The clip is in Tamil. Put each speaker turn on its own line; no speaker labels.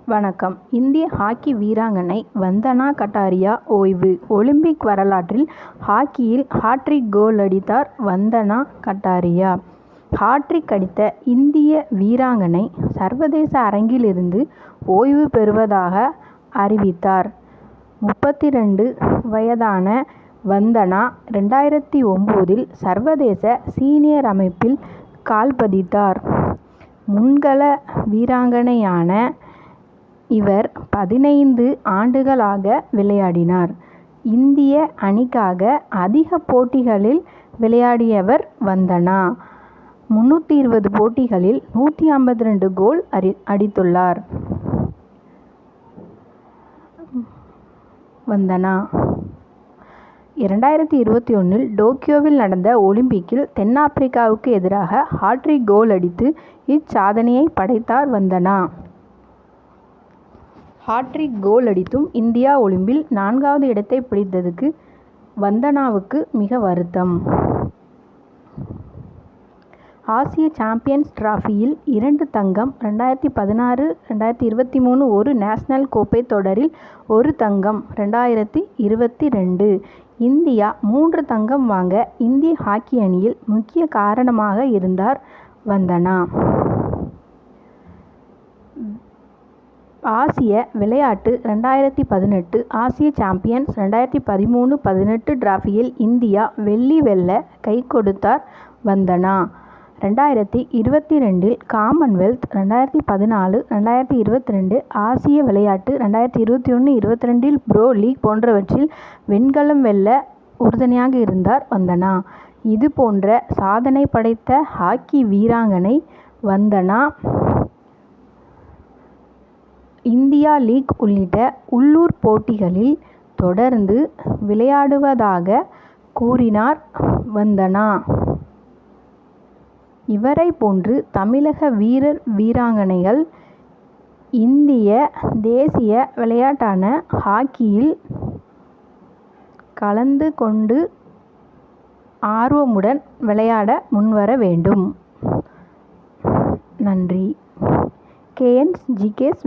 வணக்கம். இந்திய ஹாக்கி வீராங்கனை வந்தனா கட்டாரியா ஓய்வு. ஒலிம்பிக் வரலாற்றில் ஹாக்கியில் ஹாட்ரிக் கோல் அடித்தார் வந்தனா கட்டாரியா. ஹாட்ரிக் அடித்த இந்திய வீராங்கனை சர்வதேச அரங்கிலிருந்து ஓய்வு பெறுவதாக அறிவித்தார். 32 வயதான வந்தனா 2009 சர்வதேச சீனியர் அமைப்பில் கால் பதித்தார். முன்கள வீராங்கனையான இவர் 15 ஆண்டுகளாக விளையாடினார். இந்திய அணிக்காக அதிக போட்டிகளில் விளையாடியவர் வந்தனா. 320 போட்டிகளில் 152 கோல் அடித்துள்ளார். வந்தனா 2021 டோக்கியோவில் நடந்த ஒலிம்பிக்கில் தென்னாப்பிரிக்காவுக்கு எதிராக ஹாட்ரிக் கோல் அடித்து இச்சாதனையை படைத்தார் வந்தனா. ஹாட்ரிக் கோல் அடித்தும் இந்தியா ஒலிம்பில் 4வது இடத்தை பிடித்ததுக்கு வந்தனாவுக்கு மிக வருத்தம். ஆசிய சாம்பியன்ஸ் டிராபியில் 2 தங்கம், 2016, 2023 ஒரு நேஷனல் கோப்பை தொடரில் 1 தங்கம், 2022 இந்தியா 3 தங்கம் வாங்க இந்திய ஹாக்கி அணியில் முக்கிய காரணமாக இருந்தார் வந்தனா. ஆசிய விளையாட்டு 2018 ஆசிய சாம்பியன்ஸ் 2013-18 டிராபியில் இந்தியா வெள்ளி வெல்ல கை கொடுத்தார் வந்தனா. 2022 காமன்வெல்த், 2014, 2022 ஆசிய விளையாட்டு, 2021-22 புரோ லீக் போன்றவற்றில் வெண்கலம் வெல்ல உறுதுணையாக இருந்தார் வந்தனா. இது போன்ற சாதனை படைத்த ஹாக்கி வீராங்கனை வந்தனா. இந்தியா லீக் உள்ளிட்ட உள்ளூர் போட்டிகளில் தொடர்ந்து விளையாடுவதாக கூறினார் வந்தனா. இவரை போன்று தமிழக வீரர் வீராங்கனைகள் இந்திய தேசிய விளையாட்டான ஹாக்கியில் கலந்து கொண்டு ஆர்வமுடன் விளையாட முன்வர வேண்டும். நன்றி. KNGK's